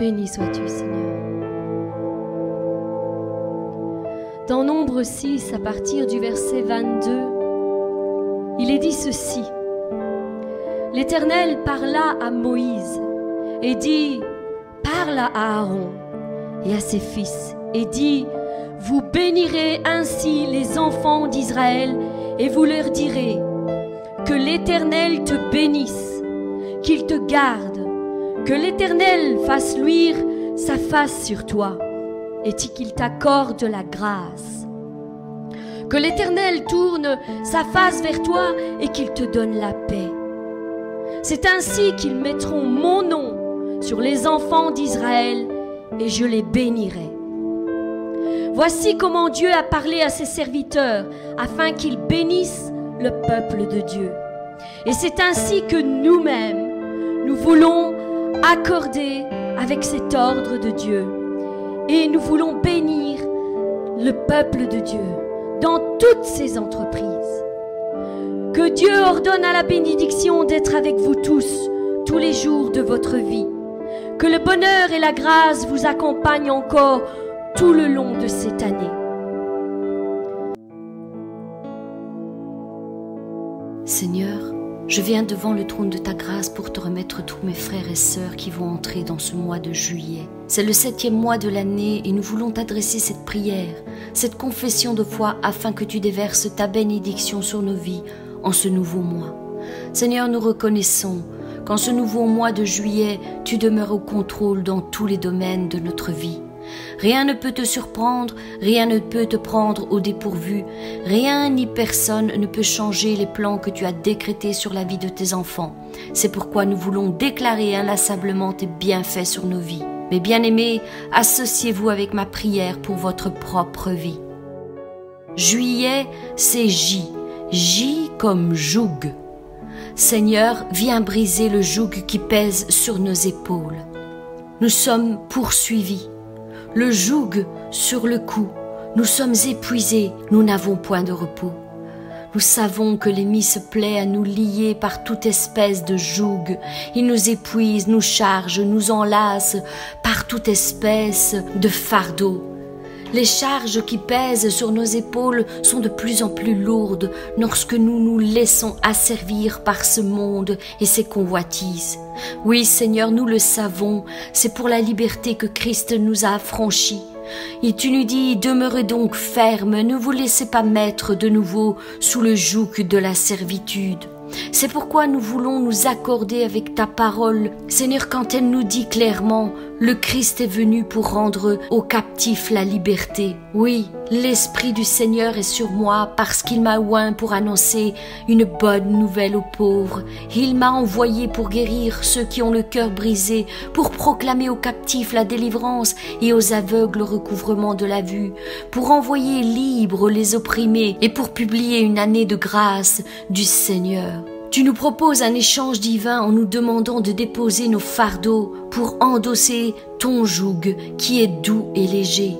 Béni sois-tu, Seigneur. Dans Nombre 6, à partir du verset 22, il est dit ceci. L'Éternel parla à Moïse et dit, parle à Aaron et à ses fils et dit, vous bénirez ainsi les enfants d'Israël et vous leur direz, que l'Éternel te bénisse, qu'il te garde, que l'Éternel fasse luire sa face sur toi et qu'il t'accorde la grâce. Que l'Éternel tourne sa face vers toi et qu'il te donne la paix. C'est ainsi qu'ils mettront mon nom sur les enfants d'Israël et je les bénirai. Voici comment Dieu a parlé à ses serviteurs afin qu'ils bénissent le peuple de Dieu. Et c'est ainsi que nous-mêmes, nous voulons accorder avec cet ordre de Dieu. Et nous voulons bénir le peuple de Dieu dans toutes ses entreprises. Que Dieu ordonne à la bénédiction d'être avec vous tous les jours de votre vie. Que le bonheur et la grâce vous accompagnent encore tout le long de cette année. Seigneur, je viens devant le trône de ta grâce pour te remettre tous mes frères et sœurs qui vont entrer dans ce mois de juillet. C'est le 7e mois de l'année et nous voulons t'adresser cette prière, cette confession de foi afin que tu déverses ta bénédiction sur nos vies en ce nouveau mois. Seigneur, nous reconnaissons qu'en ce nouveau mois de juillet, tu demeures au contrôle dans tous les domaines de notre vie. Rien ne peut te surprendre, rien ne peut te prendre au dépourvu, rien ni personne ne peut changer les plans que tu as décrétés sur la vie de tes enfants. C'est pourquoi nous voulons déclarer inlassablement tes bienfaits sur nos vies. Mes bien-aimés, associez-vous avec ma prière pour votre propre vie. Juillet, c'est J. J comme joug. Seigneur, viens briser le joug qui pèse sur nos épaules. Nous sommes poursuivis. Le joug sur le cou, nous sommes épuisés, nous n'avons point de repos. Nous savons que l'ennemi se plaît à nous lier par toute espèce de joug. Il nous épuise, nous charge, nous enlace par toute espèce de fardeau. Les charges qui pèsent sur nos épaules sont de plus en plus lourdes lorsque nous nous laissons asservir par ce monde et ses convoitises. Oui, Seigneur, nous le savons, c'est pour la liberté que Christ nous a affranchis. Et tu nous dis, demeurez donc fermes, ne vous laissez pas mettre de nouveau sous le joug de la servitude. C'est pourquoi nous voulons nous accorder avec ta parole, Seigneur, quand elle nous dit clairement, le Christ est venu pour rendre aux captifs la liberté. Oui, l'Esprit du Seigneur est sur moi parce qu'il m'a oint pour annoncer une bonne nouvelle aux pauvres. Il m'a envoyé pour guérir ceux qui ont le cœur brisé, pour proclamer aux captifs la délivrance et aux aveugles le recouvrement de la vue, pour envoyer libres les opprimés et pour publier une année de grâce du Seigneur. Tu nous proposes un échange divin en nous demandant de déposer nos fardeaux pour endosser ton joug qui est doux et léger.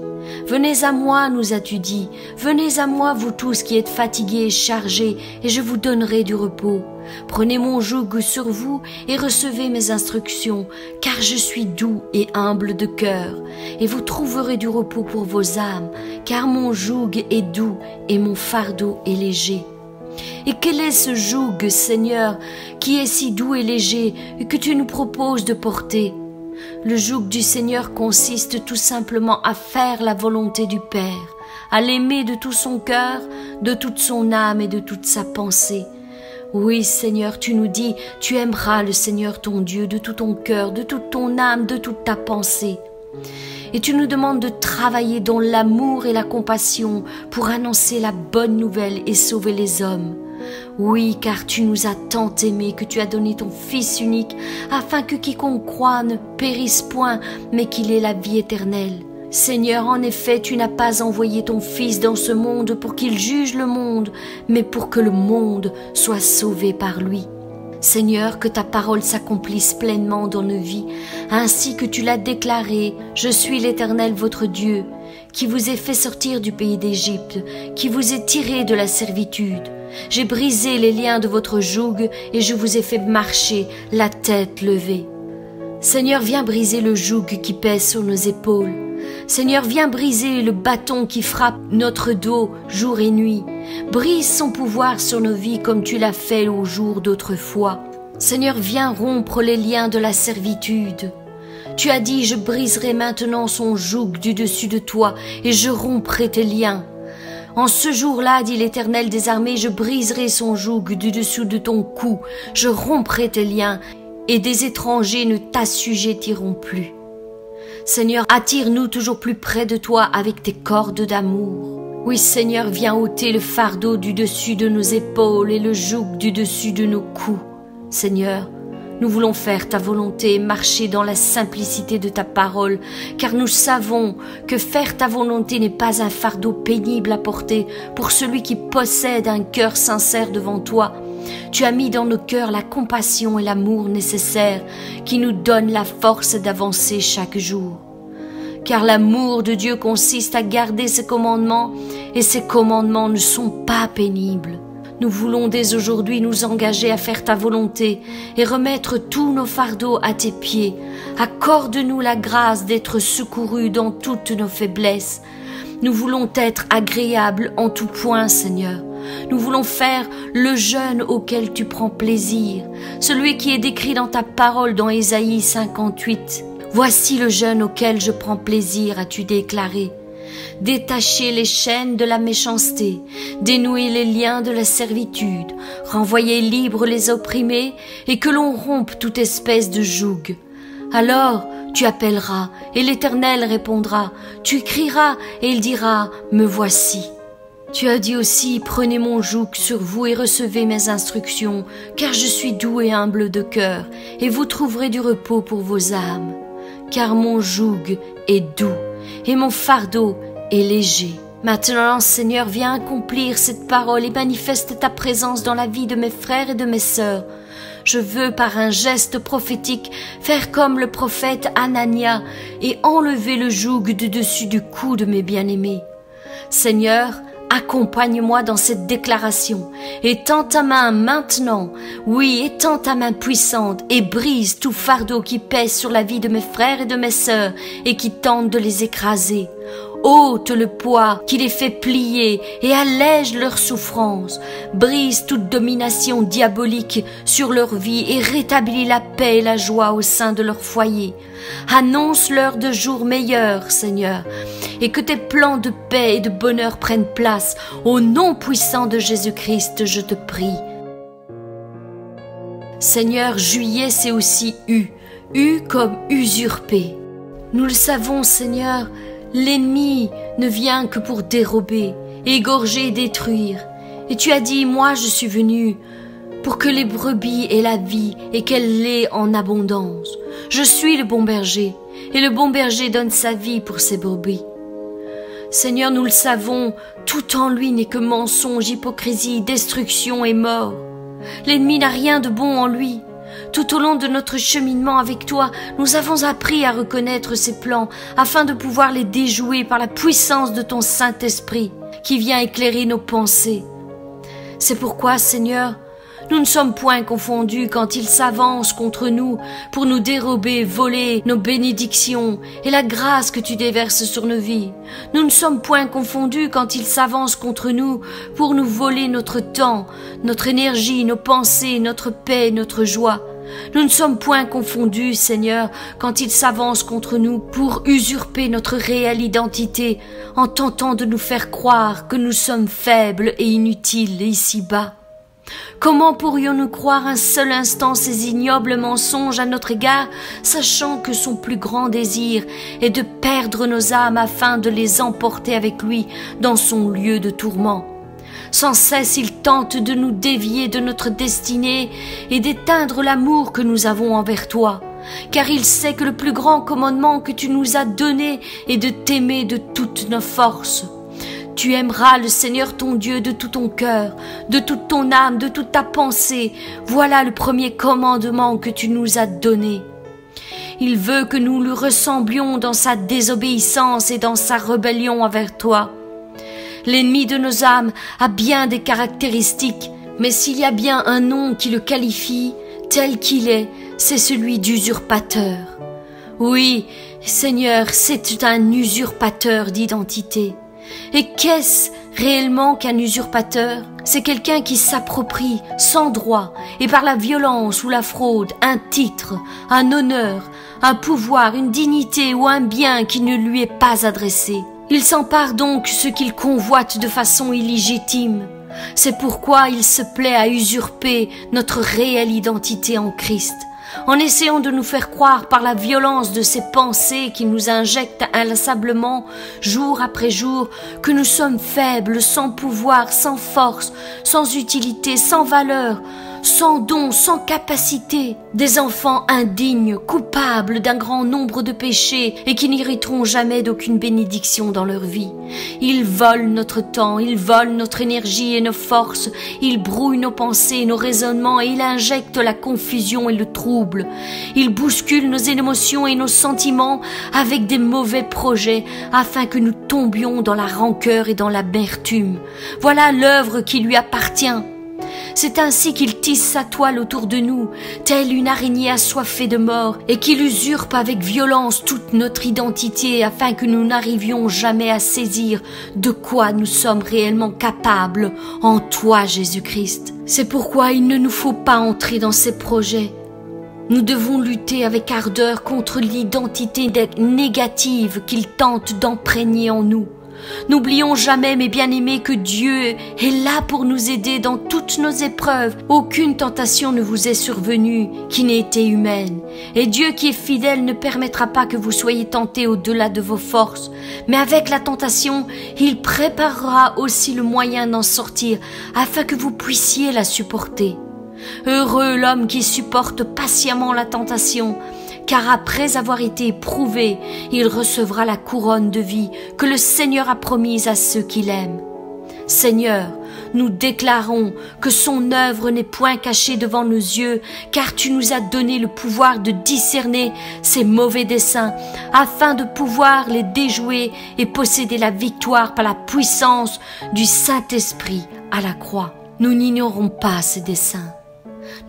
Venez à moi, nous as-tu dit, venez à moi vous tous qui êtes fatigués et chargés, et je vous donnerai du repos. Prenez mon joug sur vous et recevez mes instructions, car je suis doux et humble de cœur, et vous trouverez du repos pour vos âmes, car mon joug est doux et mon fardeau est léger. Et quel est ce joug, Seigneur, qui est si doux et léger et que tu nous proposes de porter? Le joug du Seigneur consiste tout simplement à faire la volonté du Père, à l'aimer de tout son cœur, de toute son âme et de toute sa pensée. Oui, Seigneur, tu nous dis, tu aimeras le Seigneur ton Dieu de tout ton cœur, de toute ton âme, de toute ta pensée. Et tu nous demandes de travailler dans l'amour et la compassion pour annoncer la bonne nouvelle et sauver les hommes. Oui, car tu nous as tant aimés que tu as donné ton Fils unique, afin que quiconque croit ne périsse point, mais qu'il ait la vie éternelle. Seigneur, en effet, tu n'as pas envoyé ton Fils dans ce monde pour qu'il juge le monde, mais pour que le monde soit sauvé par lui. Seigneur, que ta parole s'accomplisse pleinement dans nos vies, ainsi que tu l'as déclaré. Je suis l'Éternel votre Dieu, qui vous ai fait sortir du pays d'Égypte, qui vous ai tiré de la servitude. J'ai brisé les liens de votre joug et je vous ai fait marcher la tête levée. Seigneur, viens briser le joug qui pèse sur nos épaules. Seigneur, viens briser le bâton qui frappe notre dos jour et nuit. Brise son pouvoir sur nos vies comme tu l'as fait au jour d'autrefois. Seigneur, viens rompre les liens de la servitude. Tu as dit, je briserai maintenant son joug du dessus de toi et je romprai tes liens. En ce jour-là, dit l'Éternel des armées, je briserai son joug du dessous de ton cou, je romprai tes liens et des étrangers ne t'assujettiront plus. Seigneur, attire-nous toujours plus près de toi avec tes cordes d'amour. Oui, Seigneur, viens ôter le fardeau du dessus de nos épaules et le joug du dessus de nos coups. Seigneur, nous voulons faire ta volonté et marcher dans la simplicité de ta parole, car nous savons que faire ta volonté n'est pas un fardeau pénible à porter pour celui qui possède un cœur sincère devant toi. Tu as mis dans nos cœurs la compassion et l'amour nécessaires qui nous donnent la force d'avancer chaque jour. Car l'amour de Dieu consiste à garder ses commandements et ses commandements ne sont pas pénibles. Nous voulons dès aujourd'hui nous engager à faire ta volonté et remettre tous nos fardeaux à tes pieds. Accorde-nous la grâce d'être secourus dans toutes nos faiblesses. Nous voulons être agréables en tout point, Seigneur. Nous voulons faire le jeûne auquel tu prends plaisir, celui qui est décrit dans ta parole dans Ésaïe 58. Voici le jeûne auquel je prends plaisir, as-tu déclaré. Détacher les chaînes de la méchanceté, dénouer les liens de la servitude, renvoyer libres les opprimés et que l'on rompe toute espèce de joug. Alors tu appelleras et l'Éternel répondra, tu crieras et il dira, me voici. Tu as dit aussi, prenez mon joug sur vous et recevez mes instructions, car je suis doux et humble de cœur, et vous trouverez du repos pour vos âmes. Car mon joug est doux, et mon fardeau est léger. Maintenant, Seigneur, viens accomplir cette parole et manifeste ta présence dans la vie de mes frères et de mes sœurs. Je veux, par un geste prophétique, faire comme le prophète Anania et enlever le joug du dessus du cou de mes bien-aimés. Seigneur, accompagne-moi dans cette déclaration. Étends ta main maintenant, oui, étends ta main puissante et brise tout fardeau qui pèse sur la vie de mes frères et de mes sœurs et qui tente de les écraser. Ôte le poids qui les fait plier et allège leur souffrance. Brise toute domination diabolique sur leur vie et rétablis la paix et la joie au sein de leur foyer. Annonce-leur de jours meilleurs, Seigneur, et que tes plans de paix et de bonheur prennent place. Au nom puissant de Jésus-Christ, je te prie. Seigneur, juillet, c'est aussi U comme usurper. Nous le savons, Seigneur, l'ennemi ne vient que pour dérober, égorger et détruire. Et tu as dit, moi je suis venu pour que les brebis aient la vie et qu'elles l'aient en abondance. Je suis le bon berger, et le bon berger donne sa vie pour ses brebis. Seigneur, nous le savons, tout en lui n'est que mensonge, hypocrisie, destruction et mort. L'ennemi n'a rien de bon en lui. Tout au long de notre cheminement avec toi, nous avons appris à reconnaître ses plans afin de pouvoir les déjouer par la puissance de ton Saint-Esprit qui vient éclairer nos pensées. C'est pourquoi, Seigneur, nous ne sommes point confondus quand il s'avance contre nous pour nous dérober, voler nos bénédictions et la grâce que tu déverses sur nos vies. Nous ne sommes point confondus quand il s'avance contre nous pour nous voler notre temps, notre énergie, nos pensées, notre paix, notre joie. Nous ne sommes point confondus, Seigneur, quand il s'avance contre nous pour usurper notre réelle identité en tentant de nous faire croire que nous sommes faibles et inutiles ici-bas. Comment pourrions-nous croire un seul instant ces ignobles mensonges à notre égard, sachant que son plus grand désir est de perdre nos âmes afin de les emporter avec lui dans son lieu de tourment? Sans cesse, il tente de nous dévier de notre destinée et d'éteindre l'amour que nous avons envers toi, car il sait que le plus grand commandement que tu nous as donné est de t'aimer de toutes nos forces. Tu aimeras le Seigneur ton Dieu de tout ton cœur, de toute ton âme, de toute ta pensée. Voilà le premier commandement que tu nous as donné. Il veut que nous lui ressemblions dans sa désobéissance et dans sa rébellion envers toi. L'ennemi de nos âmes a bien des caractéristiques, mais s'il y a bien un nom qui le qualifie tel qu'il est, c'est celui d'usurpateur. Oui, Seigneur, c'est un usurpateur d'identité. Et qu'est-ce réellement qu'un usurpateur? C'est quelqu'un qui s'approprie sans droit et par la violence ou la fraude un titre, un honneur, un pouvoir, une dignité ou un bien qui ne lui est pas adressé. Il s'empare donc ce qu'il convoite de façon illégitime. C'est pourquoi il se plaît à usurper notre réelle identité en Christ, en essayant de nous faire croire par la violence de ses pensées qu'il nous injecte inlassablement, jour après jour, que nous sommes faibles, sans pouvoir, sans force, sans utilité, sans valeur, sans don, sans capacité, des enfants indignes, coupables d'un grand nombre de péchés et qui n'hériteront jamais d'aucune bénédiction dans leur vie. Ils volent notre temps, ils volent notre énergie et nos forces, ils brouillent nos pensées et nos raisonnements et ils injectent la confusion et le trouble. Ils bousculent nos émotions et nos sentiments avec des mauvais projets afin que nous tombions dans la rancœur et dans l'amertume. Voilà l'œuvre qui lui appartient. C'est ainsi qu'il tisse sa toile autour de nous, telle une araignée assoiffée de mort, et qu'il usurpe avec violence toute notre identité afin que nous n'arrivions jamais à saisir de quoi nous sommes réellement capables en toi, Jésus-Christ. C'est pourquoi il ne nous faut pas entrer dans ces projets. Nous devons lutter avec ardeur contre l'identité négative qu'il tente d'imprégner en nous. N'oublions jamais, mes bien-aimés, que Dieu est là pour nous aider dans toutes nos épreuves. Aucune tentation ne vous est survenue qui n'ait été humaine. Et Dieu qui est fidèle ne permettra pas que vous soyez tentés au-delà de vos forces. Mais avec la tentation, il préparera aussi le moyen d'en sortir afin que vous puissiez la supporter. Heureux l'homme qui supporte patiemment la tentation, car après avoir été éprouvé, il recevra la couronne de vie que le Seigneur a promise à ceux qui l'aiment. Seigneur, nous déclarons que son œuvre n'est point cachée devant nos yeux, car tu nous as donné le pouvoir de discerner ses mauvais desseins, afin de pouvoir les déjouer et posséder la victoire par la puissance du Saint-Esprit à la croix. Nous n'ignorons pas ses desseins.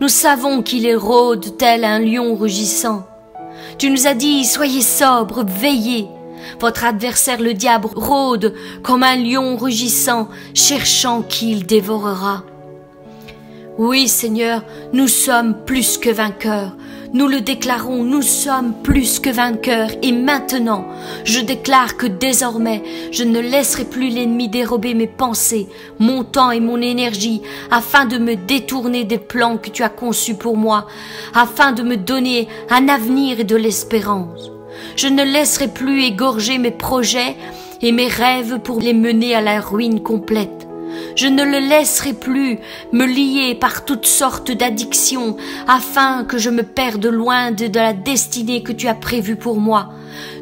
Nous savons qu'il rôde tel un lion rugissant. Tu nous as dit, soyez sobres, veillez. Votre adversaire le diable rôde comme un lion rugissant, cherchant qui il dévorera. Oui, Seigneur, nous sommes plus que vainqueurs. Nous le déclarons, nous sommes plus que vainqueurs. Et maintenant, je déclare que désormais, je ne laisserai plus l'ennemi dérober mes pensées, mon temps et mon énergie, afin de me détourner des plans que tu as conçus pour moi, afin de me donner un avenir et de l'espérance. Je ne laisserai plus égorger mes projets et mes rêves pour les mener à la ruine complète. Je ne le laisserai plus me lier par toutes sortes d'addictions afin que je me perde loin de la destinée que tu as prévue pour moi.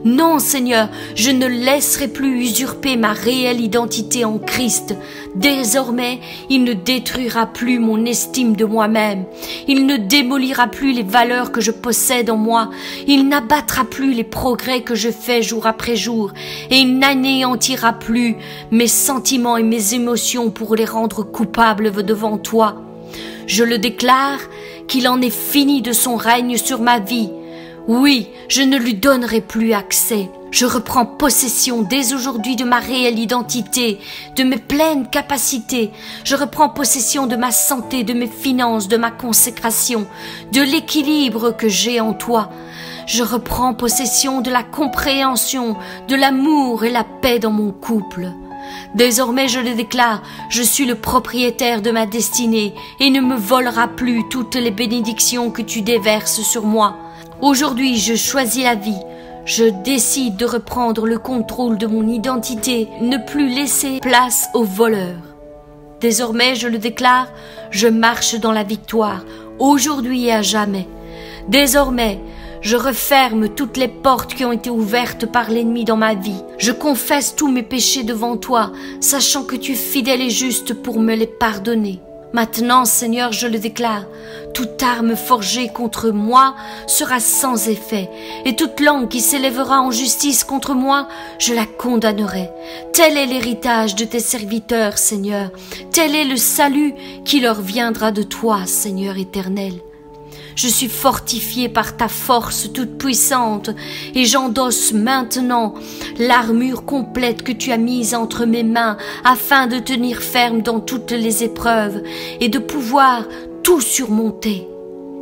Non, Seigneur, je ne laisserai plus usurper ma réelle identité en Christ. Désormais, il ne détruira plus mon estime de moi-même. Il ne démolira plus les valeurs que je possède en moi. Il n'abattra plus les progrès que je fais jour après jour. Et il n'anéantira plus mes sentiments et mes émotions pour les rendre coupables devant toi. Je le déclare qu'il en est fini de son règne sur ma vie. Oui, je ne lui donnerai plus accès. Je reprends possession dès aujourd'hui de ma réelle identité, de mes pleines capacités. Je reprends possession de ma santé, de mes finances, de ma consécration, de l'équilibre que j'ai en toi. Je reprends possession de la compréhension, de l'amour et la paix dans mon couple. Désormais, je le déclare, je suis le propriétaire de ma destinée et ne me volera plus toutes les bénédictions que tu déverses sur moi. Aujourd'hui, je choisis la vie. Je décide de reprendre le contrôle de mon identité, ne plus laisser place aux voleurs. Désormais, je le déclare, je marche dans la victoire, aujourd'hui et à jamais. Désormais, je referme toutes les portes qui ont été ouvertes par l'ennemi dans ma vie. Je confesse tous mes péchés devant toi, sachant que tu es fidèle et juste pour me les pardonner. Maintenant, Seigneur, je le déclare, toute arme forgée contre moi sera sans effet, et toute langue qui s'élèvera en justice contre moi, je la condamnerai. Tel est l'héritage de tes serviteurs, Seigneur. Tel est le salut qui leur viendra de toi, Seigneur éternel. Je suis fortifié par ta force toute puissante et j'endosse maintenant l'armure complète que tu as mise entre mes mains afin de tenir ferme dans toutes les épreuves et de pouvoir tout surmonter.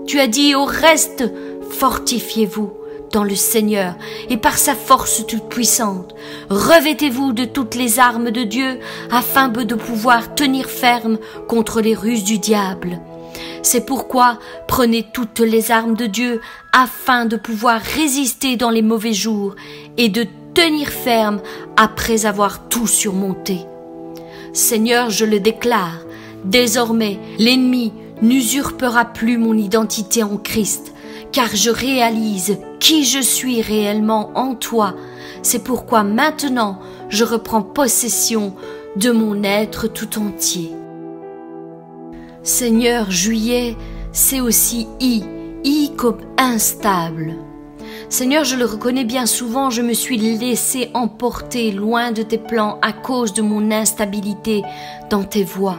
Tu as dit au reste, fortifiez-vous dans le Seigneur et par sa force toute puissante. Revêtez-vous de toutes les armes de Dieu afin de pouvoir tenir ferme contre les ruses du diable. C'est pourquoi prenez toutes les armes de Dieu afin de pouvoir résister dans les mauvais jours et de tenir ferme après avoir tout surmonté. Seigneur, je le déclare, désormais l'ennemi n'usurpera plus mon identité en Christ, car je réalise qui je suis réellement en toi. C'est pourquoi maintenant je reprends possession de mon être tout entier. Seigneur, juillet, c'est aussi I comme instable. Seigneur, je le reconnais bien souvent, je me suis laissé emporter loin de tes plans à cause de mon instabilité dans tes voies.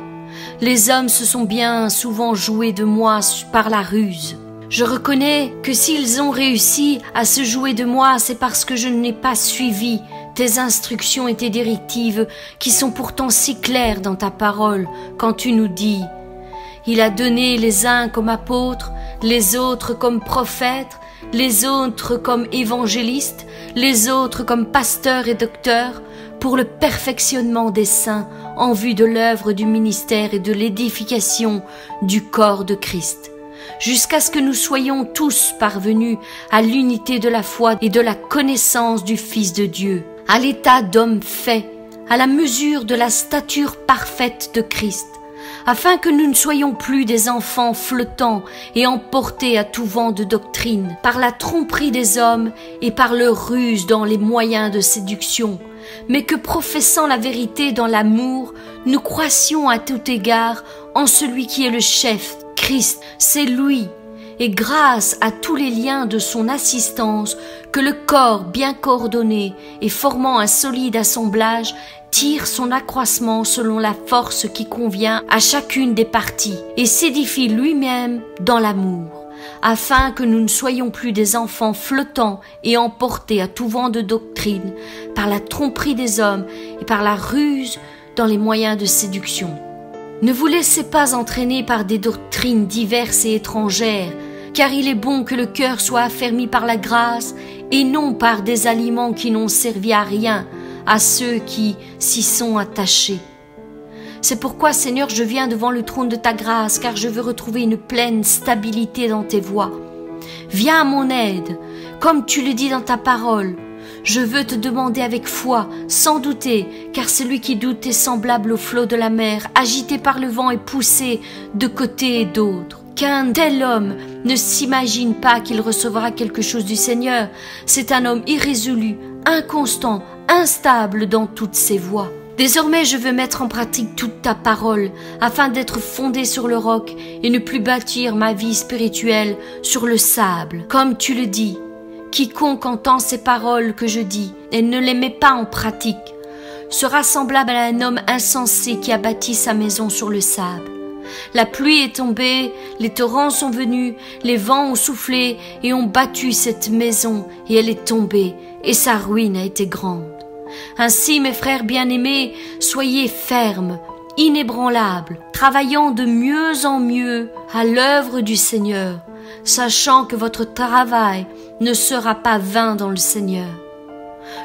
Les hommes se sont bien souvent joués de moi par la ruse. Je reconnais que s'ils ont réussi à se jouer de moi, c'est parce que je n'ai pas suivi tes instructions et tes directives qui sont pourtant si claires dans ta parole quand tu nous dis « Il a donné les uns comme apôtres, les autres comme prophètes, les autres comme évangélistes, les autres comme pasteurs et docteurs, pour le perfectionnement des saints en vue de l'œuvre du ministère et de l'édification du corps de Christ, jusqu'à ce que nous soyons tous parvenus à l'unité de la foi et de la connaissance du Fils de Dieu, à l'état d'homme fait, à la mesure de la stature parfaite de Christ, afin que nous ne soyons plus des enfants flottants et emportés à tout vent de doctrine, par la tromperie des hommes et par leur ruse dans les moyens de séduction, mais que professant la vérité dans l'amour, nous croissions à tout égard en celui qui est le chef, Christ, c'est lui, et grâce à tous les liens de son assistance, que le corps bien coordonné et formant un solide assemblage tire son accroissement selon la force qui convient à chacune des parties et s'édifie lui-même dans l'amour, afin que nous ne soyons plus des enfants flottants et emportés à tout vent de doctrine par la tromperie des hommes et par la ruse dans les moyens de séduction. Ne vous laissez pas entraîner par des doctrines diverses et étrangères, car il est bon que le cœur soit affermi par la grâce et non par des aliments qui n'ont servi à rien à ceux qui s'y sont attachés. C'est pourquoi, Seigneur, je viens devant le trône de ta grâce, car je veux retrouver une pleine stabilité dans tes voies. Viens à mon aide, comme tu le dis dans ta parole. Je veux te demander avec foi, sans douter, car celui qui doute est semblable au flot de la mer, agité par le vent et poussé de côté et d'autre. Qu'un tel homme ne s'imagine pas qu'il recevra quelque chose du Seigneur. C'est un homme irrésolu, inconstant, instable dans toutes ses voies. Désormais, je veux mettre en pratique toute ta parole, afin d'être fondé sur le roc et ne plus bâtir ma vie spirituelle sur le sable. Comme tu le dis, quiconque entend ces paroles que je dis et ne les met pas en pratique sera semblable à un homme insensé qui a bâti sa maison sur le sable. La pluie est tombée, les torrents sont venus, les vents ont soufflé et ont battu cette maison, et elle est tombée, et sa ruine a été grande. Ainsi, mes frères bien-aimés, soyez fermes, inébranlables, travaillant de mieux en mieux à l'œuvre du Seigneur, sachant que votre travail ne sera pas vain dans le Seigneur.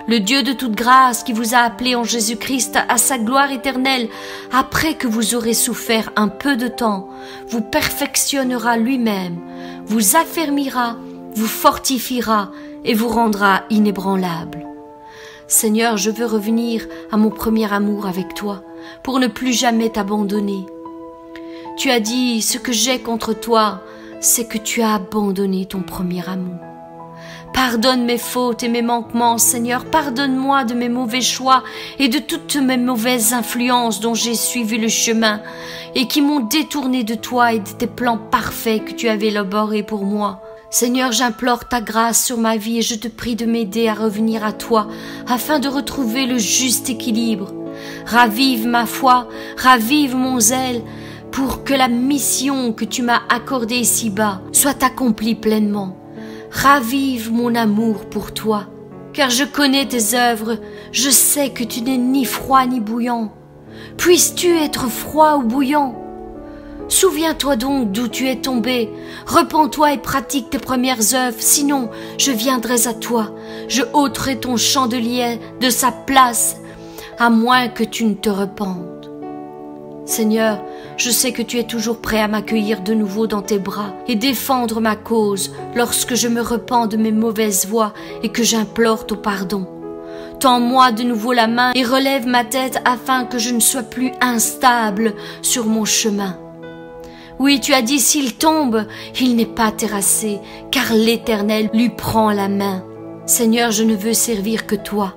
Le Dieu de toute grâce qui vous a appelé en Jésus-Christ à sa gloire éternelle, après que vous aurez souffert un peu de temps, vous perfectionnera lui-même, vous affermira, vous fortifiera et vous rendra inébranlable. Seigneur, je veux revenir à mon premier amour avec toi, pour ne plus jamais t'abandonner. Tu as dit, ce que j'ai contre toi, c'est que tu as abandonné ton premier amour. Pardonne mes fautes et mes manquements, Seigneur, pardonne-moi de mes mauvais choix et de toutes mes mauvaises influences dont j'ai suivi le chemin et qui m'ont détourné de toi et de tes plans parfaits que tu avais élaborés pour moi. Seigneur, j'implore ta grâce sur ma vie et je te prie de m'aider à revenir à toi afin de retrouver le juste équilibre. Ravive ma foi, ravive mon zèle, pour que la mission que tu m'as accordée ici-bas soit accomplie pleinement. Ravive mon amour pour toi, car je connais tes œuvres, je sais que tu n'es ni froid ni bouillant. Puisses-tu être froid ou bouillant? Souviens-toi donc d'où tu es tombé, repens-toi et pratique tes premières œuvres, sinon je viendrai à toi, je ôterai ton chandelier de sa place, à moins que tu ne te repentes. Seigneur, je sais que tu es toujours prêt à m'accueillir de nouveau dans tes bras et défendre ma cause lorsque je me repens de mes mauvaises voies et que j'implore ton pardon. Tends-moi de nouveau la main et relève ma tête afin que je ne sois plus instable sur mon chemin. Oui, tu as dit, s'il tombe, il n'est pas terrassé, car l'Éternel lui prend la main. Seigneur, je ne veux servir que toi.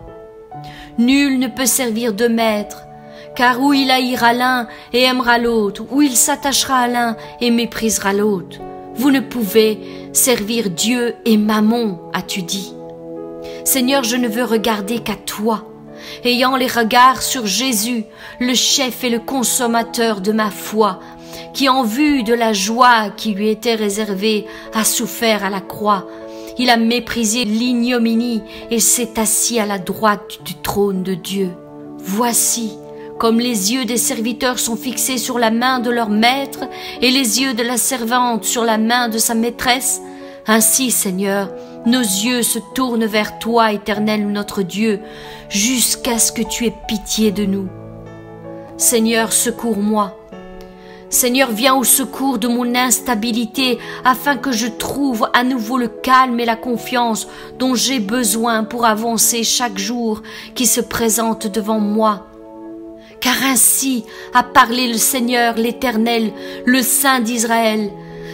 Nul ne peut servir deux maîtres, car ou il haïra l'un et aimera l'autre, ou il s'attachera à l'un et méprisera l'autre. Vous ne pouvez servir Dieu et Mammon, as-tu dit. Seigneur, je ne veux regarder qu'à toi, ayant les regards sur Jésus, le chef et le consommateur de ma foi, qui en vue de la joie qui lui était réservée a souffert à la croix. Il a méprisé l'ignominie et s'est assis à la droite du trône de Dieu. Voici, comme les yeux des serviteurs sont fixés sur la main de leur maître et les yeux de la servante sur la main de sa maîtresse, ainsi, Seigneur, nos yeux se tournent vers toi, Éternel notre Dieu, jusqu'à ce que tu aies pitié de nous. Seigneur, secours-moi. Seigneur, viens au secours de mon instabilité afin que je trouve à nouveau le calme et la confiance dont j'ai besoin pour avancer chaque jour qui se présente devant moi. Car ainsi a parlé le Seigneur, l'Éternel, le Saint d'Israël.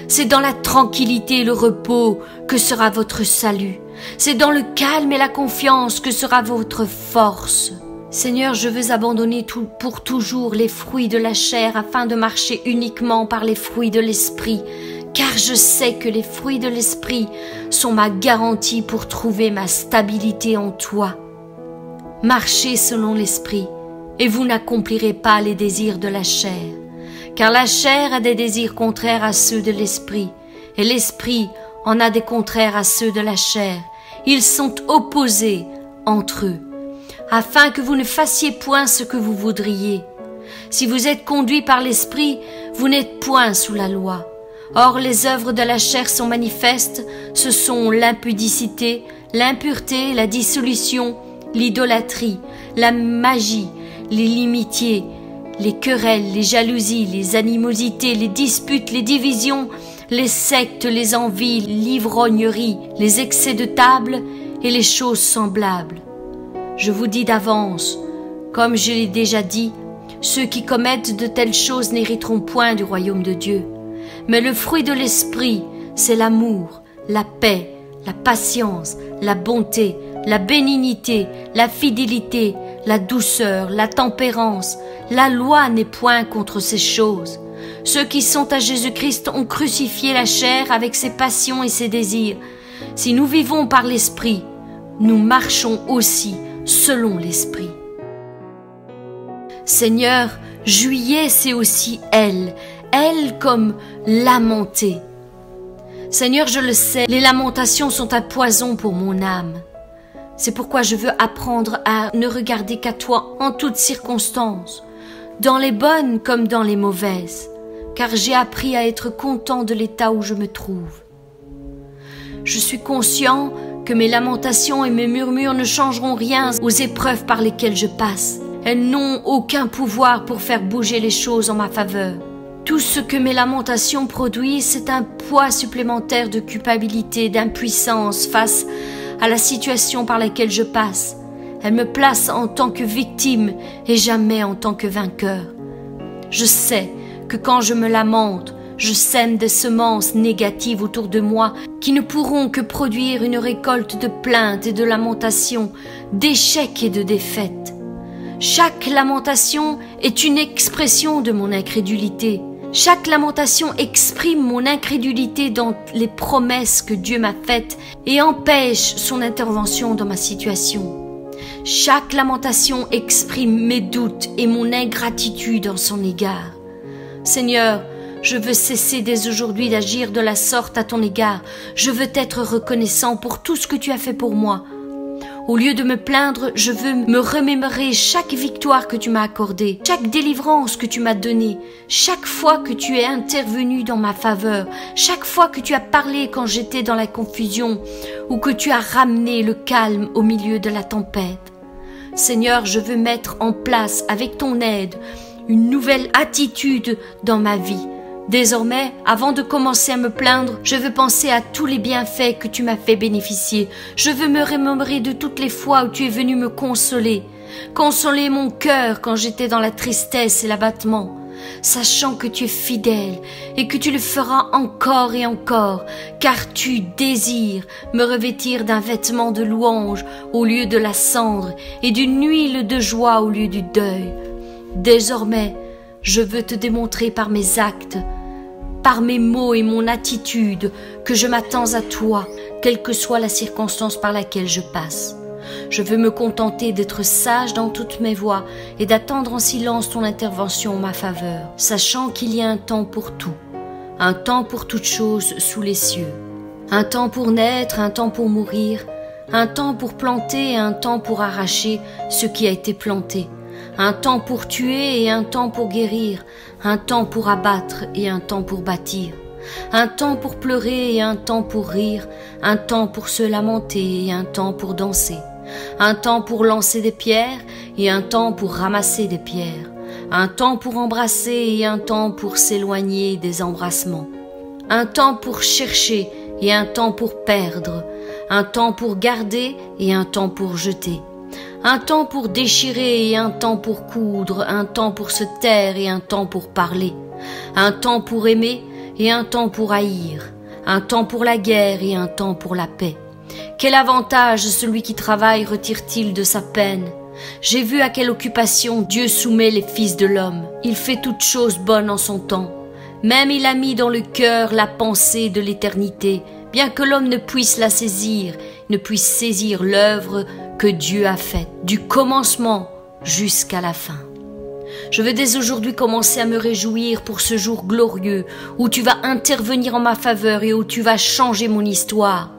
C'est dans la tranquillité et le repos que sera votre salut. C'est dans le calme et la confiance que sera votre force. Seigneur, je veux abandonner pour toujours les fruits de la chair afin de marcher uniquement par les fruits de l'esprit, car je sais que les fruits de l'esprit sont ma garantie pour trouver ma stabilité en toi. Marchez selon l'esprit, et vous n'accomplirez pas les désirs de la chair, car la chair a des désirs contraires à ceux de l'esprit, et l'esprit en a des contraires à ceux de la chair. Ils sont opposés entre eux, afin que vous ne fassiez point ce que vous voudriez. Si vous êtes conduits par l'esprit, vous n'êtes point sous la loi. Or les œuvres de la chair sont manifestes, ce sont l'impudicité, l'impureté, la dissolution, l'idolâtrie, la magie, l'inimitié, les querelles, les jalousies, les animosités, les disputes, les divisions, les sectes, les envies, l'ivrognerie, les excès de table et les choses semblables. Je vous dis d'avance, comme je l'ai déjà dit, ceux qui commettent de telles choses n'hériteront point du royaume de Dieu. Mais le fruit de l'esprit, c'est l'amour, la paix, la patience, la bonté, la bénignité, la fidélité, la douceur, la tempérance. La loi n'est point contre ces choses. Ceux qui sont à Jésus-Christ ont crucifié la chair avec ses passions et ses désirs. Si nous vivons par l'esprit, nous marchons aussi selon l'esprit. Seigneur, juillet c'est aussi elle comme lamenter. Seigneur, je le sais, les lamentations sont un poison pour mon âme. C'est pourquoi je veux apprendre à ne regarder qu'à toi en toutes circonstances, dans les bonnes comme dans les mauvaises, car j'ai appris à être content de l'état où je me trouve. Je suis conscient que mes lamentations et mes murmures ne changeront rien aux épreuves par lesquelles je passe. Elles n'ont aucun pouvoir pour faire bouger les choses en ma faveur. Tout ce que mes lamentations produisent, c'est un poids supplémentaire de culpabilité, d'impuissance face à la situation par laquelle je passe. Elles me placent en tant que victime et jamais en tant que vainqueur. Je sais que quand je me lamente, je sème des semences négatives autour de moi qui ne pourront que produire une récolte de plaintes et de lamentations, d'échecs et de défaites. Chaque lamentation est une expression de mon incrédulité. Chaque lamentation exprime mon incrédulité dans les promesses que Dieu m'a faites et empêche son intervention dans ma situation. Chaque lamentation exprime mes doutes et mon ingratitude en son égard. Seigneur, je veux cesser dès aujourd'hui d'agir de la sorte à ton égard. Je veux t'être reconnaissant pour tout ce que tu as fait pour moi. Au lieu de me plaindre, je veux me remémorer chaque victoire que tu m'as accordée, chaque délivrance que tu m'as donnée, chaque fois que tu es intervenu dans ma faveur, chaque fois que tu as parlé quand j'étais dans la confusion ou que tu as ramené le calme au milieu de la tempête. Seigneur, je veux mettre en place, avec ton aide, une nouvelle attitude dans ma vie. Désormais, avant de commencer à me plaindre, je veux penser à tous les bienfaits que tu m'as fait bénéficier. Je veux me remémorer de toutes les fois où tu es venu me consoler. Consoler mon cœur quand j'étais dans la tristesse et l'abattement, sachant que tu es fidèle et que tu le feras encore et encore, car tu désires me revêtir d'un vêtement de louange au lieu de la cendre et d'une huile de joie au lieu du deuil. Désormais, je veux te démontrer par mes actes, par mes mots et mon attitude que je m'attends à toi, quelle que soit la circonstance par laquelle je passe. Je veux me contenter d'être sage dans toutes mes voies et d'attendre en silence ton intervention en ma faveur, sachant qu'il y a un temps pour tout, un temps pour toutes choses sous les cieux, un temps pour naître, un temps pour mourir, un temps pour planter et un temps pour arracher ce qui a été planté, un temps pour tuer et un temps pour guérir, un temps pour abattre et un temps pour bâtir, un temps pour pleurer et un temps pour rire, un temps pour se lamenter et un temps pour danser, un temps pour lancer des pierres et un temps pour ramasser des pierres, un temps pour embrasser et un temps pour s'éloigner des embrassements, un temps pour chercher et un temps pour perdre, un temps pour garder et un temps pour jeter, un temps pour déchirer et un temps pour coudre, un temps pour se taire et un temps pour parler, un temps pour aimer et un temps pour haïr, un temps pour la guerre et un temps pour la paix. Quel avantage celui qui travaille retire-t-il de sa peine? J'ai vu à quelle occupation Dieu soumet les fils de l'homme. Il fait toutes choses bonnes en son temps. Même il a mis dans le cœur la pensée de l'éternité, bien que l'homme ne puisse la saisir, ne puisse saisir l'œuvre que Dieu a faite, du commencement jusqu'à la fin. Je veux dès aujourd'hui commencer à me réjouir pour ce jour glorieux où tu vas intervenir en ma faveur et où tu vas changer mon histoire.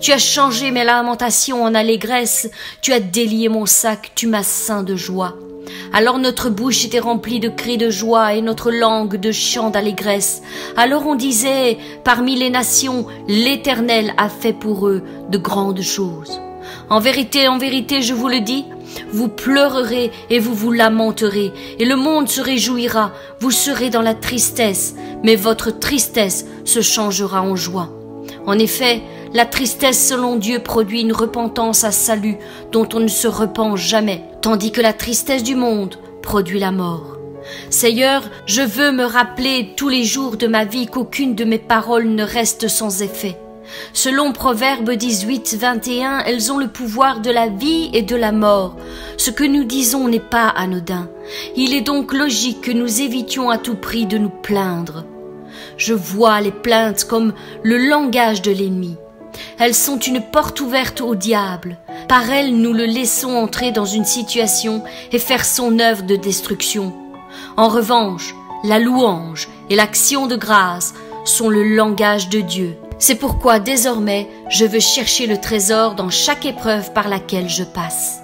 Tu as changé mes lamentations en allégresse, tu as délié mon sac, tu m'as ceint de joie. Alors notre bouche était remplie de cris de joie et notre langue de chants d'allégresse. Alors on disait, parmi les nations, l'Éternel a fait pour eux de grandes choses. En vérité, je vous le dis, vous pleurerez et vous vous lamenterez, et le monde se réjouira, vous serez dans la tristesse, mais votre tristesse se changera en joie. En effet, la tristesse selon Dieu produit une repentance à salut dont on ne se repent jamais, tandis que la tristesse du monde produit la mort. Seigneur, je veux me rappeler tous les jours de ma vie qu'aucune de mes paroles ne reste sans effet. Selon Proverbe 18, 21, elles ont le pouvoir de la vie et de la mort. Ce que nous disons n'est pas anodin. Il est donc logique que nous évitions à tout prix de nous plaindre. Je vois les plaintes comme le langage de l'ennemi. Elles sont une porte ouverte au diable. Par elles, nous le laissons entrer dans une situation et faire son œuvre de destruction. En revanche, la louange et l'action de grâce sont le langage de Dieu. C'est pourquoi désormais, je veux chercher le trésor dans chaque épreuve par laquelle je passe.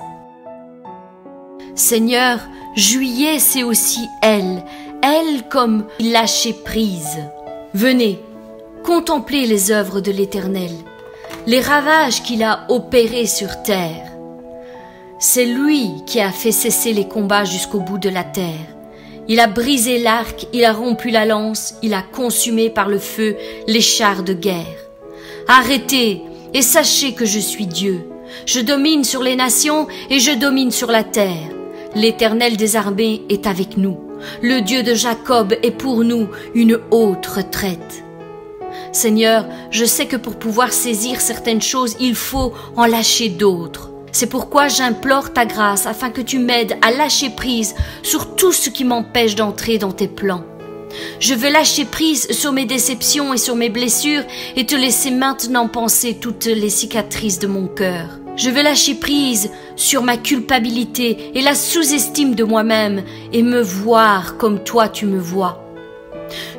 Seigneur, juillet, c'est aussi elle comme lâcher prise. Venez, contemplez les œuvres de l'Éternel, les ravages qu'il a opérés sur terre. C'est lui qui a fait cesser les combats jusqu'au bout de la terre. Il a brisé l'arc, il a rompu la lance, il a consumé par le feu les chars de guerre. Arrêtez et sachez que je suis Dieu. Je domine sur les nations et je domine sur la terre. L'Éternel des armées est avec nous. Le Dieu de Jacob est pour nous une haute retraite. Seigneur, je sais que pour pouvoir saisir certaines choses, il faut en lâcher d'autres. C'est pourquoi j'implore ta grâce afin que tu m'aides à lâcher prise sur tout ce qui m'empêche d'entrer dans tes plans. Je veux lâcher prise sur mes déceptions et sur mes blessures et te laisser maintenant penser toutes les cicatrices de mon cœur. Je veux lâcher prise sur ma culpabilité et la sous-estime de moi-même et me voir comme toi tu me vois.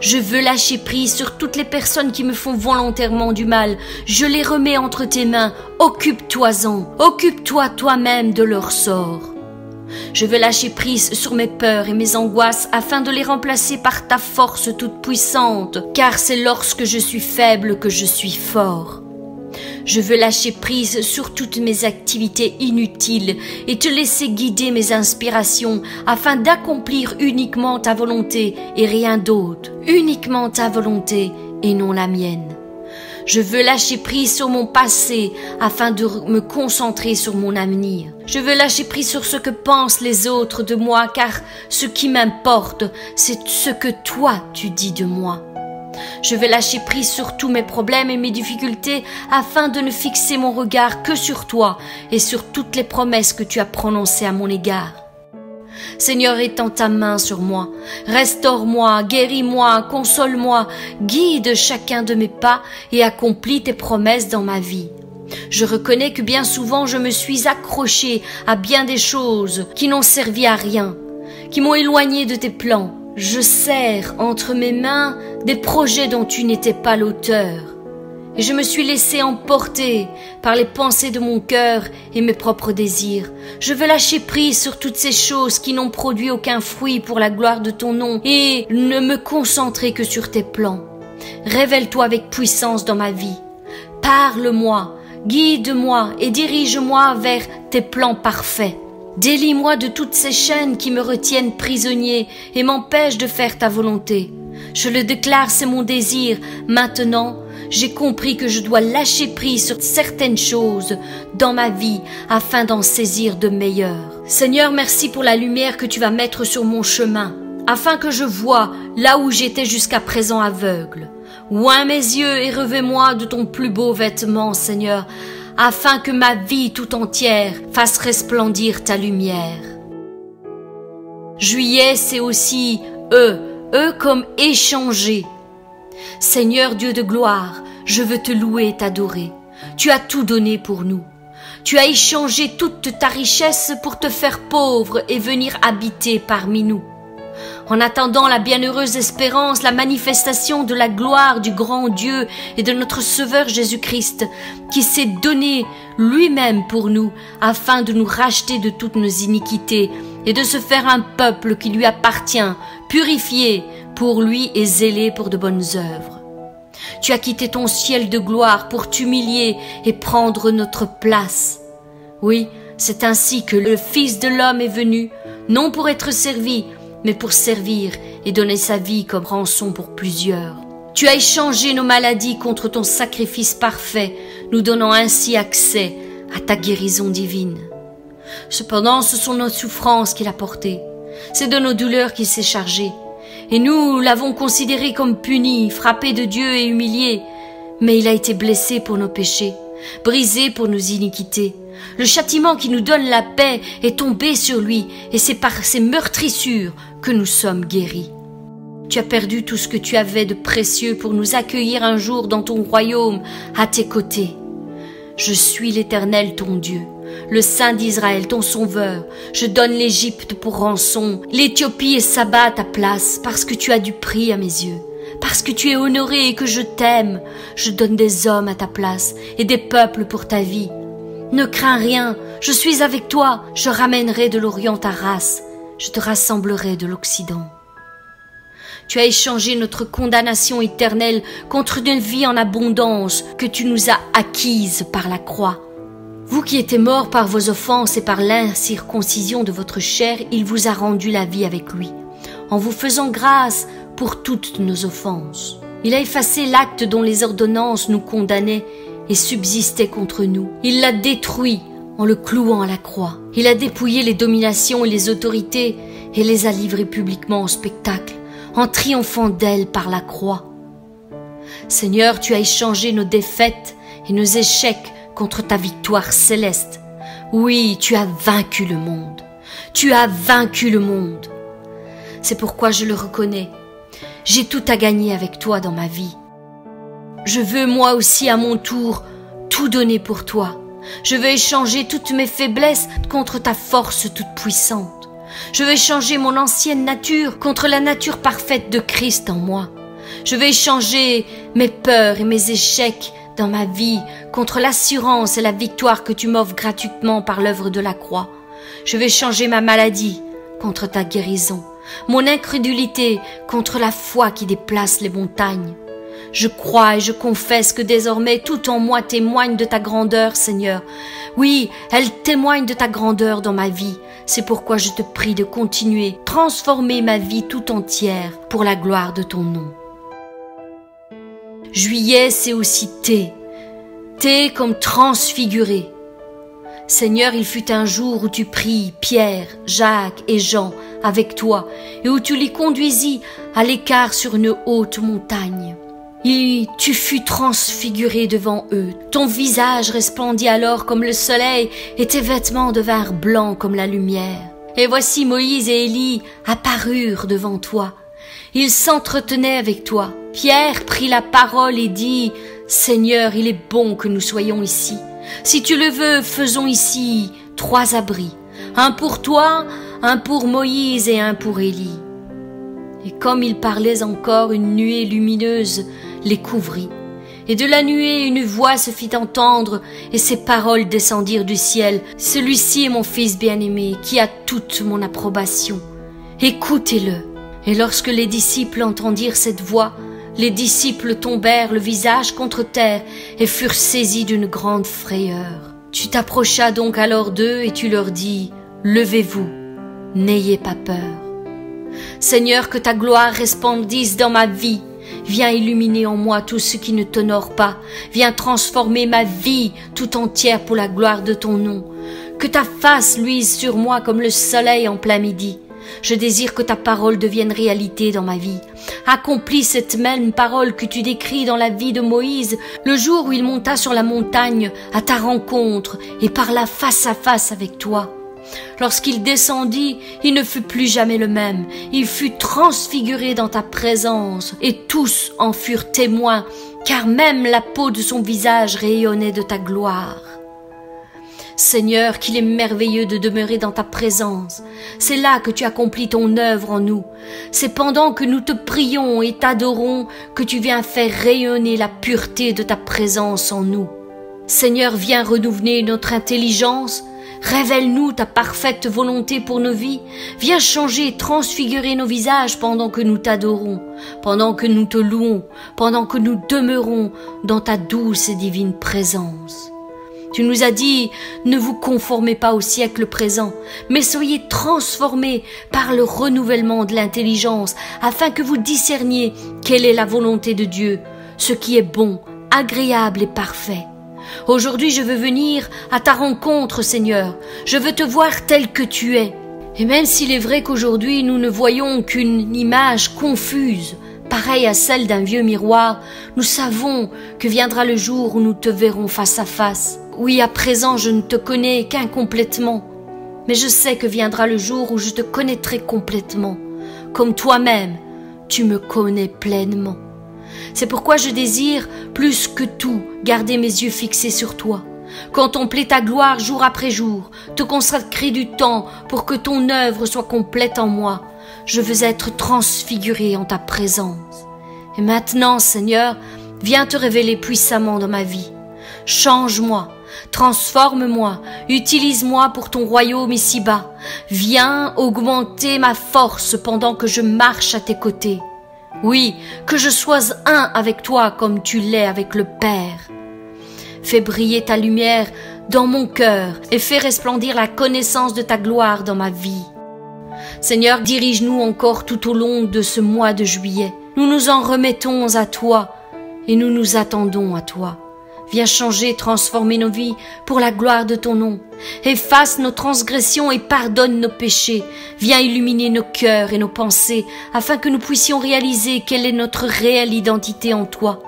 Je veux lâcher prise sur toutes les personnes qui me font volontairement du mal. Je les remets entre tes mains. Occupe-toi-en. Occupe-toi toi-même de leur sort. Je veux lâcher prise sur mes peurs et mes angoisses afin de les remplacer par ta force toute puissante, car c'est lorsque je suis faible que je suis fort. Je veux lâcher prise sur toutes mes activités inutiles et te laisser guider mes inspirations afin d'accomplir uniquement ta volonté et rien d'autre, uniquement ta volonté et non la mienne. Je veux lâcher prise sur mon passé afin de me concentrer sur mon avenir. Je veux lâcher prise sur ce que pensent les autres de moi, car ce qui m'importe, c'est ce que toi tu dis de moi. Je veux lâcher prise sur tous mes problèmes et mes difficultés afin de ne fixer mon regard que sur toi et sur toutes les promesses que tu as prononcées à mon égard. Seigneur, étends ta main sur moi, restaure-moi, guéris-moi, console-moi, guide chacun de mes pas et accomplis tes promesses dans ma vie. Je reconnais que bien souvent je me suis accrochée à bien des choses qui n'ont servi à rien, qui m'ont éloigné de tes plans. Je serre entre mes mains des projets dont tu n'étais pas l'auteur. Et je me suis laissé emporter par les pensées de mon cœur et mes propres désirs. Je veux lâcher prise sur toutes ces choses qui n'ont produit aucun fruit pour la gloire de ton nom et ne me concentrer que sur tes plans. Révèle-toi avec puissance dans ma vie. Parle-moi, guide-moi et dirige-moi vers tes plans parfaits. Délie-moi de toutes ces chaînes qui me retiennent prisonnier et m'empêchent de faire ta volonté. Je le déclare, c'est mon désir. Maintenant, j'ai compris que je dois lâcher prise sur certaines choses dans ma vie afin d'en saisir de meilleures. Seigneur, merci pour la lumière que tu vas mettre sur mon chemin, afin que je voie là où j'étais jusqu'à présent aveugle. Oins mes yeux et revêt-moi de ton plus beau vêtement, Seigneur, afin que ma vie tout entière fasse resplendir ta lumière. Juillet, c'est aussi eux comme échangés. Seigneur Dieu de gloire, je veux te louer et t'adorer. Tu as tout donné pour nous. Tu as échangé toute ta richesse pour te faire pauvre et venir habiter parmi nous. En attendant la bienheureuse espérance, la manifestation de la gloire du grand Dieu et de notre Sauveur Jésus-Christ, qui s'est donné lui-même pour nous, afin de nous racheter de toutes nos iniquités et de se faire un peuple qui lui appartient, purifié pour lui et zélé pour de bonnes œuvres. Tu as quitté ton ciel de gloire pour t'humilier et prendre notre place. Oui, c'est ainsi que le Fils de l'homme est venu, non pour être servi, mais pour servir et donner sa vie comme rançon pour plusieurs. Tu as échangé nos maladies contre ton sacrifice parfait, nous donnant ainsi accès à ta guérison divine. Cependant, ce sont nos souffrances qu'il a portées, c'est de nos douleurs qu'il s'est chargé, et nous l'avons considéré comme puni, frappé de Dieu et humilié, mais il a été blessé pour nos péchés, brisé pour nos iniquités. Le châtiment qui nous donne la paix est tombé sur lui, et c'est par ses meurtrissures que nous sommes guéris. Tu as perdu tout ce que tu avais de précieux pour nous accueillir un jour dans ton royaume, à tes côtés. Je suis l'Éternel ton Dieu, le Saint d'Israël ton Sauveur. Je donne l'Égypte pour rançon, l'Éthiopie et Saba à ta place, parce que tu as du prix à mes yeux. Parce que tu es honoré et que je t'aime, je donne des hommes à ta place et des peuples pour ta vie. Ne crains rien, je suis avec toi, je ramènerai de l'Orient ta race, je te rassemblerai de l'Occident. Tu as échangé notre condamnation éternelle contre une vie en abondance que tu nous as acquise par la croix. Vous qui étiez morts par vos offenses et par l'incirconcision de votre chair, il vous a rendu la vie avec lui, en vous faisant grâce pour toutes nos offenses. Il a effacé l'acte dont les ordonnances nous condamnaient et subsistait contre nous. Il l'a détruit en le clouant à la croix. Il a dépouillé les dominations et les autorités et les a livrées publiquement au spectacle, en triomphant d'elles par la croix. Seigneur, tu as échangé nos défaites et nos échecs contre ta victoire céleste. Oui, tu as vaincu le monde. Tu as vaincu le monde. C'est pourquoi je le reconnais. J'ai tout à gagner avec toi dans ma vie. Je veux moi aussi à mon tour tout donner pour toi. Je veux échanger toutes mes faiblesses contre ta force toute puissante. Je vais changer mon ancienne nature contre la nature parfaite de Christ en moi. Je vais changer mes peurs et mes échecs dans ma vie contre l'assurance et la victoire que tu m'offres gratuitement par l'œuvre de la croix. Je vais changer ma maladie contre ta guérison, mon incrédulité contre la foi qui déplace les montagnes. Je crois et je confesse que désormais tout en moi témoigne de ta grandeur, Seigneur. Oui, elle témoigne de ta grandeur dans ma vie. C'est pourquoi je te prie de continuer, transformer ma vie tout entière pour la gloire de ton nom. Juillet, c'est aussi T. T comme transfiguré. Seigneur, il fut un jour où tu pris Pierre, Jacques et Jean avec toi et où tu les conduisis à l'écart sur une haute montagne. Et tu fus transfiguré devant eux. Ton visage resplendit alors comme le soleil et tes vêtements devinrent blancs comme la lumière. Et voici Moïse et Élie apparurent devant toi. Ils s'entretenaient avec toi. Pierre prit la parole et dit « Seigneur, il est bon que nous soyons ici. Si tu le veux, faisons ici 3 abris. Un pour toi, un pour Moïse et un pour Élie. » Et comme ils parlaient encore, une nuée lumineuse les couvrit. Et de la nuée, une voix se fit entendre, et ces paroles descendirent du ciel. « Celui-ci est mon fils bien-aimé, qui a toute mon approbation. Écoutez-le. » Et lorsque les disciples entendirent cette voix, les disciples tombèrent le visage contre terre et furent saisis d'une grande frayeur. Tu t'approchas donc alors d'eux et tu leur dis « Levez-vous, n'ayez pas peur. » Seigneur, que ta gloire resplendisse dans ma vie. Viens illuminer en moi tout ce qui ne t'honore pas. Viens transformer ma vie tout entière pour la gloire de ton nom. Que ta face luise sur moi comme le soleil en plein midi. Je désire que ta parole devienne réalité dans ma vie. Accomplis cette même parole que tu décris dans la vie de Moïse, le jour où il monta sur la montagne à ta rencontre et parla face à face avec toi. Lorsqu'il descendit, il ne fut plus jamais le même. Il fut transfiguré dans ta présence, et tous en furent témoins, car même la peau de son visage rayonnait de ta gloire. Seigneur, qu'il est merveilleux de demeurer dans ta présence. C'est là que tu accomplis ton œuvre en nous. C'est pendant que nous te prions et t'adorons que tu viens faire rayonner la pureté de ta présence en nous. Seigneur, viens renouveler notre intelligence. Révèle-nous ta parfaite volonté pour nos vies. Viens changer et transfigurer nos visages pendant que nous t'adorons, pendant que nous te louons, pendant que nous demeurons dans ta douce et divine présence. Tu nous as dit, ne vous conformez pas au siècle présent, mais soyez transformés par le renouvellement de l'intelligence, afin que vous discerniez quelle est la volonté de Dieu, ce qui est bon, agréable et parfait. Aujourd'hui, je veux venir à ta rencontre, Seigneur. Je veux te voir tel que tu es. Et même s'il est vrai qu'aujourd'hui, nous ne voyons qu'une image confuse, pareille à celle d'un vieux miroir, nous savons que viendra le jour où nous te verrons face à face. Oui, à présent, je ne te connais qu'incomplètement, mais je sais que viendra le jour où je te connaîtrai complètement, comme toi-même, tu me connais pleinement. C'est pourquoi je désire, plus que tout, garder mes yeux fixés sur toi, contempler ta gloire jour après jour, te consacrer du temps pour que ton œuvre soit complète en moi. Je veux être transfiguré en ta présence. Et maintenant, Seigneur, viens te révéler puissamment dans ma vie. Change-moi, transforme-moi, utilise-moi pour ton royaume ici-bas. Viens augmenter ma force pendant que je marche à tes côtés. Oui, que je sois un avec toi comme tu l'es avec le Père. Fais briller ta lumière dans mon cœur et fais resplendir la connaissance de ta gloire dans ma vie. Seigneur, dirige-nous encore tout au long de ce mois de juillet. Nous nous en remettons à toi et nous nous attendons à toi. Viens changer, transformer nos vies pour la gloire de ton nom. Efface nos transgressions et pardonne nos péchés. Viens illuminer nos cœurs et nos pensées afin que nous puissions réaliser quelle est notre réelle identité en toi.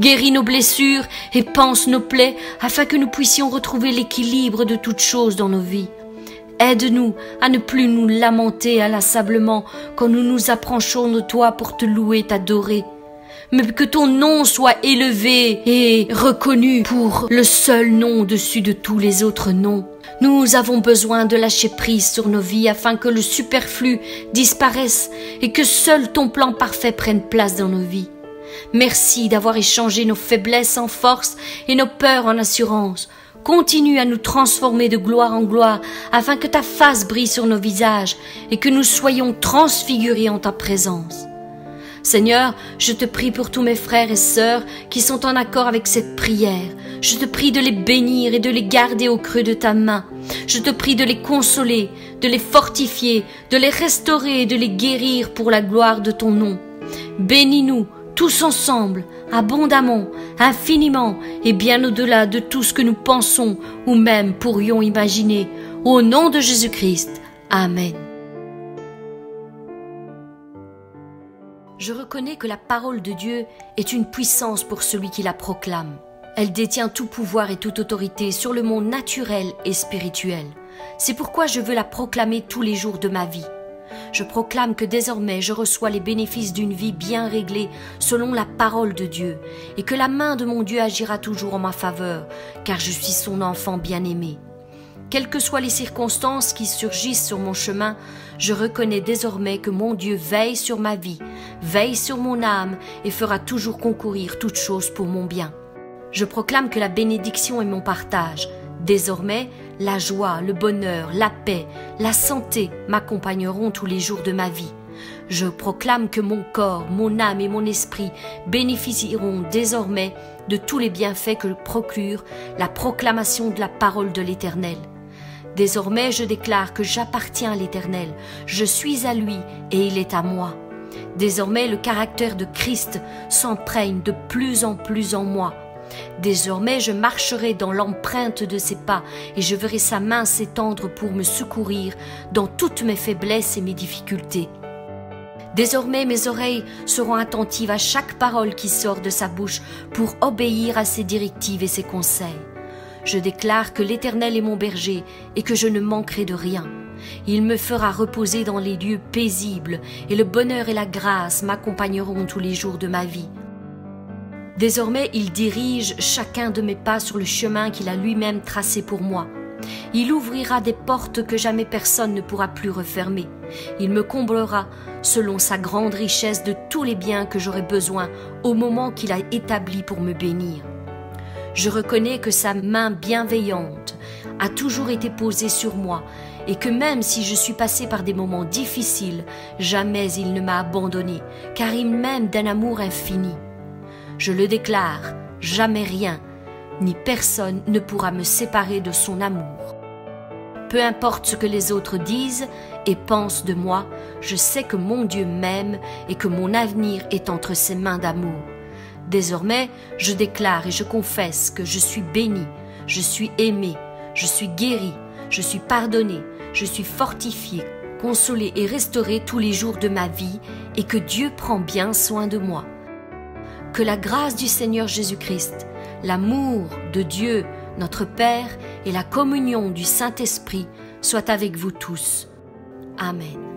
Guéris nos blessures et panse nos plaies afin que nous puissions retrouver l'équilibre de toutes choses dans nos vies. Aide-nous à ne plus nous lamenter inlassablement quand nous nous approchons de toi pour te louer, t'adorer. mais que ton nom soit élevé et reconnu pour le seul nom au-dessus de tous les autres noms. Nous avons besoin de lâcher prise sur nos vies afin que le superflu disparaisse et que seul ton plan parfait prenne place dans nos vies. Merci d'avoir échangé nos faiblesses en force et nos peurs en assurance. Continue à nous transformer de gloire en gloire afin que ta face brille sur nos visages et que nous soyons transfigurés en ta présence. Seigneur, je te prie pour tous mes frères et sœurs qui sont en accord avec cette prière. Je te prie de les bénir et de les garder au creux de ta main. Je te prie de les consoler, de les fortifier, de les restaurer et de les guérir pour la gloire de ton nom. Bénis-nous tous ensemble, abondamment, infiniment et bien au-delà de tout ce que nous pensons ou même pourrions imaginer. Au nom de Jésus-Christ. Amen. Je reconnais que la parole de Dieu est une puissance pour celui qui la proclame. Elle détient tout pouvoir et toute autorité sur le monde naturel et spirituel. C'est pourquoi je veux la proclamer tous les jours de ma vie. Je proclame que désormais je reçois les bénéfices d'une vie bien réglée selon la parole de Dieu et que la main de mon Dieu agira toujours en ma faveur, car je suis son enfant bien-aimé. Quelles que soient les circonstances qui surgissent sur mon chemin, je reconnais désormais que mon Dieu veille sur ma vie, veille sur mon âme et fera toujours concourir toutes choses pour mon bien. Je proclame que la bénédiction est mon partage. Désormais, la joie, le bonheur, la paix, la santé m'accompagneront tous les jours de ma vie. Je proclame que mon corps, mon âme et mon esprit bénéficieront désormais de tous les bienfaits que procure la proclamation de la parole de l'Éternel. Désormais, je déclare que j'appartiens à l'Éternel, je suis à lui et il est à moi. Désormais, le caractère de Christ s'imprègne de plus en moi. Désormais, je marcherai dans l'empreinte de ses pas et je verrai sa main s'étendre pour me secourir dans toutes mes faiblesses et mes difficultés. Désormais, mes oreilles seront attentives à chaque parole qui sort de sa bouche pour obéir à ses directives et ses conseils. Je déclare que l'Éternel est mon berger et que je ne manquerai de rien. Il me fera reposer dans les lieux paisibles et le bonheur et la grâce m'accompagneront tous les jours de ma vie. Désormais, il dirige chacun de mes pas sur le chemin qu'il a lui-même tracé pour moi. Il ouvrira des portes que jamais personne ne pourra plus refermer. Il me comblera selon sa grande richesse de tous les biens que j'aurai besoin au moment qu'il a établi pour me bénir. Je reconnais que sa main bienveillante a toujours été posée sur moi et que même si je suis passé par des moments difficiles, jamais il ne m'a abandonné, car il m'aime d'un amour infini. Je le déclare, jamais rien, ni personne ne pourra me séparer de son amour. Peu importe ce que les autres disent et pensent de moi, je sais que mon Dieu m'aime et que mon avenir est entre ses mains d'amour. Désormais, je déclare et je confesse que je suis béni, je suis aimé, je suis guéri, je suis pardonné, je suis fortifié, consolé et restauré tous les jours de ma vie et que Dieu prend bien soin de moi. Que la grâce du Seigneur Jésus-Christ, l'amour de Dieu, notre Père, et la communion du Saint-Esprit soient avec vous tous. Amen.